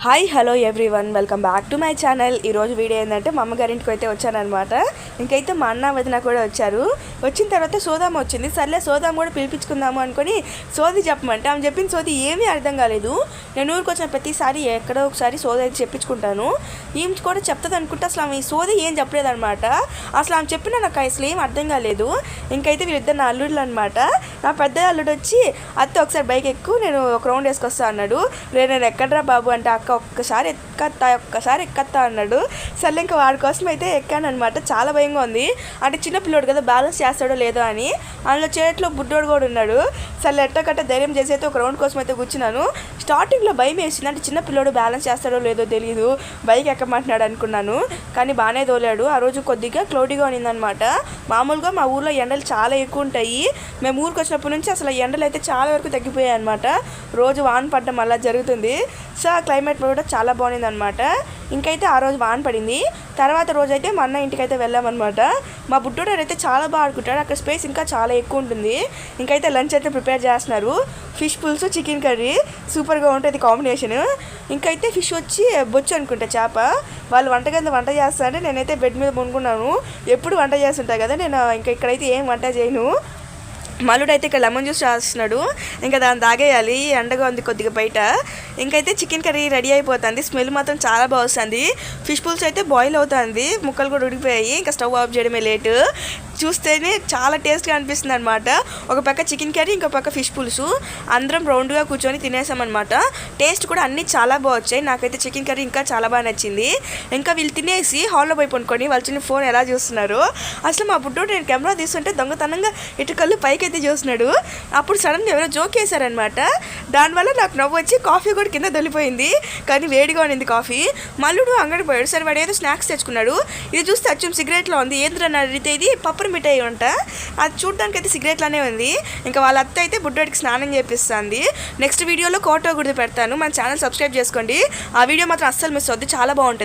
Hi hello everyone, welcome back to my channel. ఈరోజు video ఏంటంటే మా అమ్మగారింటికి అయితే వచ్చానమాట. ఇంకైతే మా అన్న వదిన కూడా వచ్చారు. వచ్చిన తర్వాత సోదామ వచ్చింది. సర్లే సోదామ కూడా పిలిపించుకుందాము అనుకొని సోది చెప్పమంటే ఆమె చెప్పిన సోది ఏమీ అర్థం కాలేదు. నేను ఊరికి వచ్చిన ప్రతిసారి ఎక్కడో ఒకసారి సోది అయితే చెప్పించుకుంటాను. ఈమె కూడా చెప్తుంది అనుకుంటే అసలు ఆమె ఈ సోది ఏం చెప్పలేదన్నమాట. అసలు ఆమె చెప్పినా నాకు అసలు ఏం అర్థం కాలేదు. ఇంకైతే వీళ్ళిద్దరు నా అల్లుడులు అనమాట. నా పెద్ద అల్లుడు వచ్చి అత్త ఒకసారి బైక్ ఎక్కువ, నేను ఒక రౌండ్ వేసుకొస్తా అన్నాడు. నేను ఎక్కడ్రా బాబు అంటే ఒక్కసారి ఎక్కత్తా అన్నాడు. సర్లే ఇంకా వాడి కోసం అయితే ఎక్కాను అనమాట. చాలా భయంగా ఉంది. అంటే చిన్న పిల్లోడు కదా, బ్యాలెన్స్ చేస్తాడో లేదో అని. అందులో చేతిలో బుడ్డోడు కూడా ఉన్నాడు. సర్లే ఎట్టకట్ట ధైర్యం చేసి అయితే ఒక రౌండ్ కోసం అయితే కూర్చున్నాను. స్టార్టింగ్లో భయం వేసింది. అంటే చిన్న పిల్లోడు బ్యాలెన్స్ చేస్తాడో లేదో తెలియదు, బైక్ ఎక్కమంటున్నాడు అనుకున్నాను. కానీ బాగానే తోలాడు. ఆ రోజు కొద్దిగా క్లౌడీగా ఉన్నిందనమాట. మామూలుగా మా ఊర్లో ఎండలు చాలా ఎక్కువ ఉంటాయి. మేము ఊరికి వచ్చినప్పటి నుంచి అసలు ఎండలు అయితే చాలా వరకు తగ్గిపోయాయి అనమాట. రోజు వాన పడడం అలా జరుగుతుంది. సో ఆ క్లైమేట్ కూడా చాలా బాగుంది అనమాట. ఇంకైతే ఆ రోజు వాన పడింది. తర్వాత రోజు అయితే మా అన్న ఇంటికి అయితే వెళ్ళామన్నమాట. మా బుడ్డోడు అయితే చాలా బాగా ఆడుకుంటాడు. అక్కడ స్పేస్ ఇంకా చాలా ఎక్కువ ఉంటుంది. ఇంకైతే లంచ్ అయితే ప్రిపేర్ చేస్తున్నారు. ఫిష్ పులుసు, చికెన్ కర్రీ సూపర్గా ఉంటుంది కాంబినేషన్. ఇంకైతే ఫిష్ వచ్చి బొచ్చు అనుకుంటా, చేప. వాళ్ళు వంటగదిలో వంట చేస్తారంటే నేనైతే బెడ్ మీద పడుకున్నాను. ఎప్పుడు వంట చేస్తుంటా కదా నేను, ఇంకా ఇక్కడైతే ఏం వంట చేయను. మల్లుడు అయితే ఇక్కడ లెమన్ జ్యూస్ చేస్తున్నాడు. ఇంకా దాన్ని తాగేయాలి, ఎండగా ఉంది కొద్దిగా బయట. ఇంకైతే చికెన్ కర్రీ రెడీ అయిపోతుంది. స్మెల్ మాత్రం చాలా బాగా వస్తుంది. ఫిష్ పుల్స్ అయితే బాయిల్ అవుతుంది, ముక్కలు కూడా ఉడికిపోయాయి. ఇంకా స్టవ్ ఆఫ్ చేయడమే లేటు. చూస్తేనే చాలా టేస్ట్గా అనిపిస్తుంది అనమాట. ఒక పక్క చికెన్ కర్రీ, ఇంకో పక్క ఫిష్ పులుసు. అందరం రౌండ్గా కూర్చొని తినేసామన్నమాట. టేస్ట్ కూడా అన్నీ చాలా బాగా వచ్చాయి. నాకైతే చికెన్ కర్రీ ఇంకా చాలా బాగా నచ్చింది. ఇంకా వీళ్ళు తినేసి హాల్లో పోయి పనుకొని వాళ్ళు చిన్న ఫోన్ ఎలా చూస్తున్నారు. అసలు మా బుడ్డోడు నేను కెమెరా తీస్తుంటే దొంగతనంగా ఇటు కళ్ళు పైకి అయితే చూస్తున్నాడు. అప్పుడు సడన్గా ఎవరో జోక్ వేశారనమాట. దానివల్ల నాకు నవ్వు వచ్చి కాఫీ కూడా కింద దొలిపోయింది. కానీ వేడిగా ఉన్నింది కాఫీ. మల్లుడు అంగడి పోయాడు. సరే వాడు ఏదో స్నాక్స్ తెచ్చుకున్నాడు. ఇది చూస్తే అచ్చం సిగరెట్లో ఉంది. ఏంద్రని అడిగితే ఇది పప్పర్ మిఠాయి అంట. అది చూడడానికి అయితే సిగరెట్లానే ఉంది. ఇంకా వాళ్ళ అత్త అయితే బుడ్డోడికి స్నానం చేపిస్తుంది. నెక్స్ట్ వీడియోలో కోటో గుర్తు పెడతాను. మన ఛానల్ సబ్స్క్రైబ్ చేసుకోండి. ఆ వీడియో మాత్రం అస్సలు మిస్ అవుద్ది, చాలా బాగుంటుంది.